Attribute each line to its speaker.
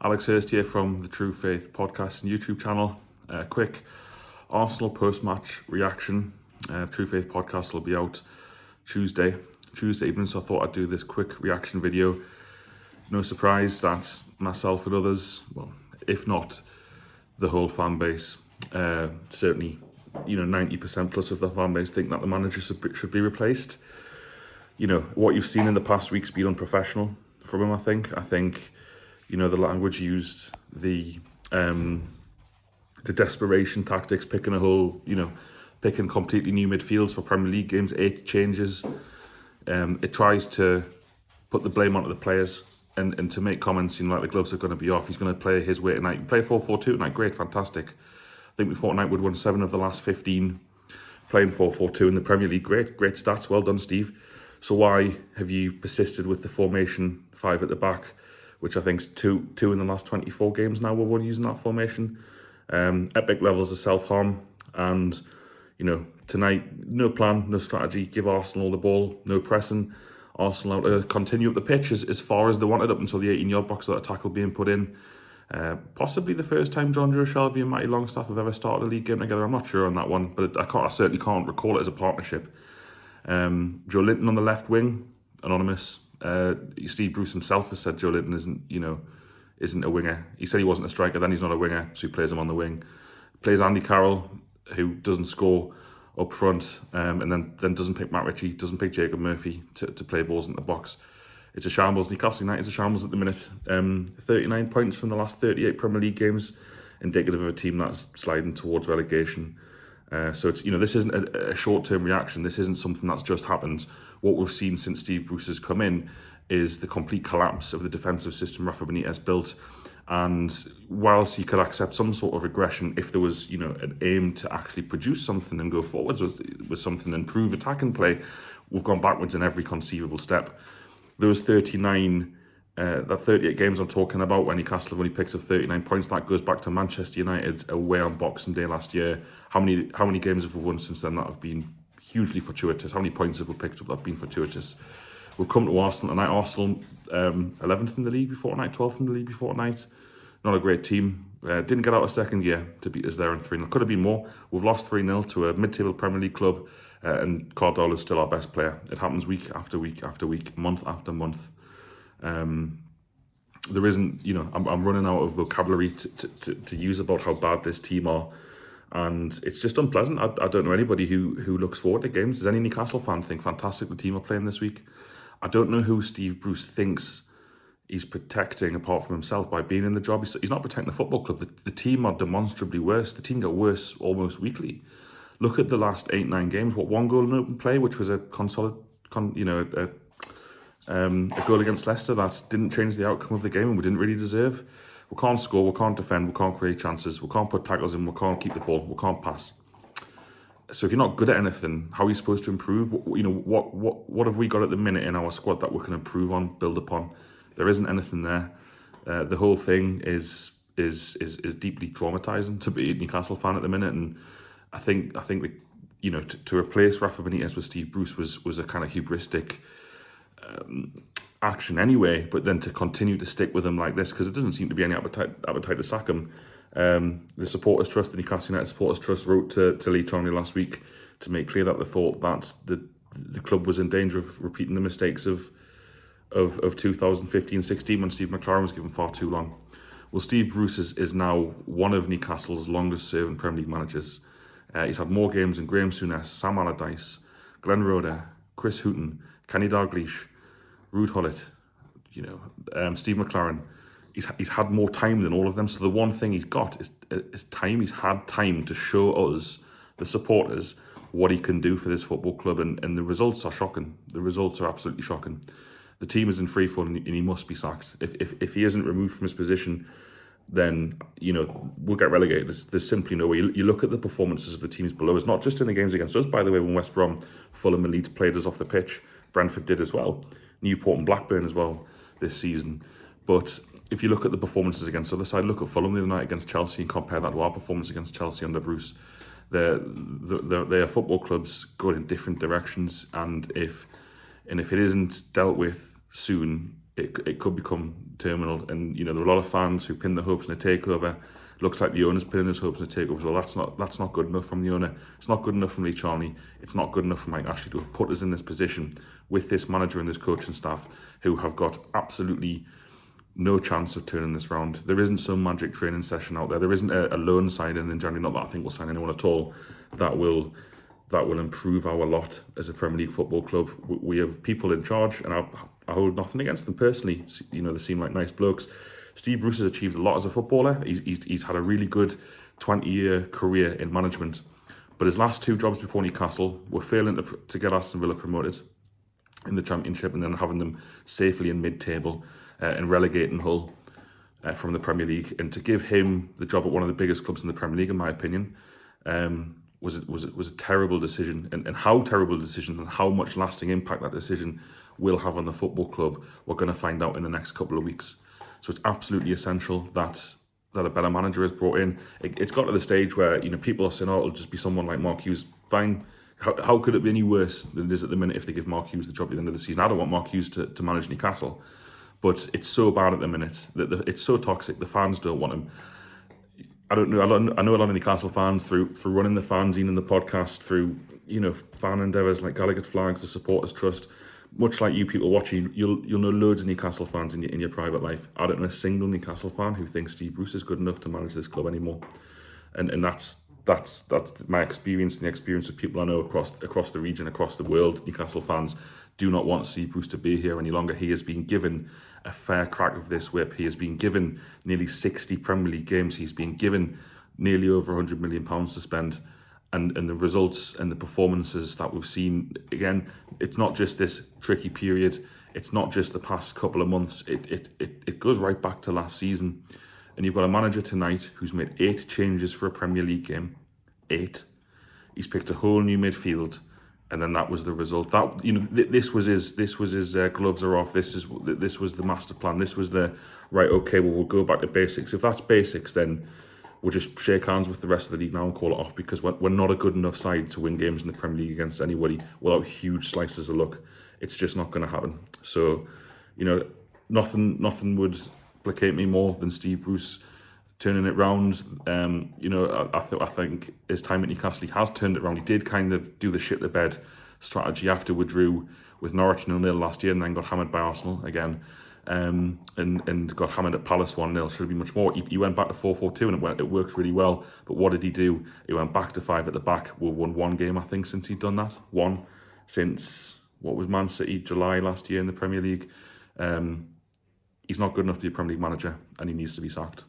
Speaker 1: Alex Hurst here from the True Faith podcast and YouTube channel. Quick Arsenal post-match reaction. True Faith podcast will be out Tuesday evening, so I thought I'd do this quick reaction video. No surprise that myself and others, well, if not the whole fan base, certainly 90% plus of the fan base think that the manager should be replaced. What you've seen in the past week's been unprofessional from him. I think the language used, the desperation tactics, picking completely new midfields for Premier League games, 8 changes. It tries to put the blame onto the players and to make comments, like the gloves are going to be off. He's going to play his way tonight. Play 4-4-2 tonight, great, fantastic. I think we thought United would won 7 of the last 15 playing 4-4-2 in the Premier League. Great stats, well done, Steve. So why have you persisted with the formation 5 at the back, which I think is two in the last 24 games now we're using that formation? Epic levels of self-harm, and tonight, no plan, no strategy, give Arsenal the ball, no pressing. Arsenal out to continue up the pitch as far as they wanted up until the 18-yard box, that a tackle being put in. Possibly the first time John Joe Shelby and Matty Longstaff have ever started a league game together. I'm not sure on that one, but I certainly can't recall it as a partnership. Joe Linton on the left wing, anonymous. Steve Bruce himself has said Joe Linton isn't a winger. He said he wasn't a striker, then he's not a winger, so he plays him on the wing. Plays Andy Carroll, who doesn't score up front, and then doesn't pick Matt Ritchie, doesn't pick Jacob Murphy to play balls in the box. It's a shambles. Newcastle United is a shambles at the minute. 39 points from the last 38 Premier League games, indicative of a team that's sliding towards relegation. So it's this isn't a short-term reaction. This isn't something that's just happened. What we've seen since Steve Bruce has come in is the complete collapse of the defensive system Rafa Benitez built. And whilst he could accept some sort of regression if there was an aim to actually produce something and go forwards with something and improve attacking play, we've gone backwards in every conceivable step. Those 38 games I'm talking about, when Newcastle have only picked up 39 points, that goes back to Manchester United away on Boxing Day last year. How many games have we won since then that have been hugely fortuitous? How many points have we picked up that have been fortuitous? We've come to Arsenal tonight. Arsenal 11th in the league before tonight, 12th in the league before tonight. Not a great team. Didn't get out of second gear to beat us there in 3-0. Could have been more. We've lost 3-0 to a mid-table Premier League club, and Cardall is still our best player. It happens week after week after week, month after month. There isn't, I'm running out of vocabulary to use about how bad this team are, and it's just unpleasant. I don't know anybody who looks forward to games. Does any Newcastle fan think fantastic the team are playing this week? I don't know who Steve Bruce thinks he's protecting apart from himself by being in the job. He's not protecting the football club. The team are demonstrably worse. The team get worse almost weekly. Look at the last 8-9 games. What, 1 goal in open play, which was a goal against Leicester that didn't change the outcome of the game and we didn't really deserve. We can't score, we can't defend, we can't create chances, we can't put tackles in, we can't keep the ball, we can't pass. So if you're not good at anything, how are you supposed to improve? What have we got at the minute in our squad that we can improve on, build upon? There isn't anything there. The whole thing is deeply traumatizing to be a Newcastle fan at the minute, and I think that to replace Rafa Benitez with Steve Bruce was a kind of hubristic action anyway, but then to continue to stick with him like this, because it doesn't seem to be any appetite to sack him. The Supporters Trust, the Newcastle United Supporters Trust, wrote to Lee Tongley last week to make clear that they thought that the club was in danger of repeating the mistakes of 2015-16 when Steve McLaren was given far too long. Well, Steve Bruce is now one of Newcastle's longest serving Premier League managers. He's had more games than Graham Souness, Sam Allardyce, Glenn Roeder, Chris Hughton, Kenny Dalglish, Ruud Gullit, Steve McLaren. He's had more time than all of them. So the one thing he's got is time. He's had time to show us, the supporters, what he can do for this football club, and the results are shocking. The results are absolutely shocking. The team is in free fall and he must be sacked. If he isn't removed from his position, then we'll get relegated. There's simply no way. You look at the performances of the teams below us, not just in the games against us, by the way, when West Brom, Fulham and Leeds played us off the pitch. Brentford did as well. Newport and Blackburn as well this season. But if you look at the performances against the other side, look at Fulham the other night against Chelsea and compare that to our performance against Chelsea under Bruce. They're football clubs going in different directions, and if it isn't dealt with soon, it could become terminal. And there are a lot of fans who pin their hopes in a takeover. Looks like the owner's pinning his hopes in a takeover. Well, that's not good enough from the owner. It's not good enough from Lee Charnley. It's not good enough from Mike Ashley to have put us in this position with this manager and this coaching staff who have got absolutely no chance of turning this round. There isn't some magic training session out there. There isn't a loan signing in January. Not that I think we'll sign anyone at all. That will improve our lot as a Premier League football club. We have people in charge, and I hold nothing against them personally. They seem like nice blokes. Steve Bruce has achieved a lot as a footballer. He's had a really good 20-year career in management, but his last 2 jobs before Newcastle were failing to get Aston Villa promoted in the Championship, and then having them safely in mid-table and relegating Hull from the Premier League. And to give him the job at one of the biggest clubs in the Premier League, in my opinion, was a terrible decision. And how terrible a decision and how much lasting impact that decision will have on the football club, we're going to find out in the next couple of weeks. So it's absolutely essential that a better manager is brought in. It's got to the stage where people are saying, "Oh, it'll just be someone like Mark Hughes." Fine. How could it be any worse than it is at the minute if they give Mark Hughes the job at the end of the season? I don't want Mark Hughes to manage Newcastle, but it's so bad at the minute that it's so toxic. The fans don't want him. I don't know. I know a lot of Newcastle fans through running the fanzine and the podcast, through fan endeavours like Gallagher's Flags, the Supporters Trust. Much like you people watching, you'll know loads of Newcastle fans in your private life. I don't know a single Newcastle fan who thinks Steve Bruce is good enough to manage this club anymore, and that's my experience and the experience of people I know across the region, across the world. Newcastle fans do not want Steve Bruce to be here any longer. He has been given a fair crack of this whip. He has been given nearly 60 Premier League games. He's been given nearly over £100 million to spend. And the results and the performances that we've seen, again, it's not just this tricky period. It's not just the past couple of months. It goes right back to last season. And you've got a manager tonight who's made 8 changes for a Premier League game. 8. He's picked a whole new midfield, and then that was the result. That this was his gloves are off. This was the master plan. This was the right. Okay, well, we'll go back to basics. If that's basics, then we'll just shake hands with the rest of the league now and call it off, because we're not a good enough side to win games in the Premier League against anybody without huge slices of luck. It's just not going to happen. So, nothing would placate me more than Steve Bruce turning it round. I think his time at Newcastle, he has turned it round. He did kind of do the shit to bed strategy after we drew with Norwich 0-0 last year, and then got hammered by Arsenal again. And got hammered at Palace 1-0. Should be much more. He went back to 4-4-2 and it worked really well. But what did he do? He went back to 5 at the back. We've won 1 game, I think, since he'd done that. 1 since, what was Man City, July last year in the Premier League. He's not good enough to be a Premier League manager, and he needs to be sacked.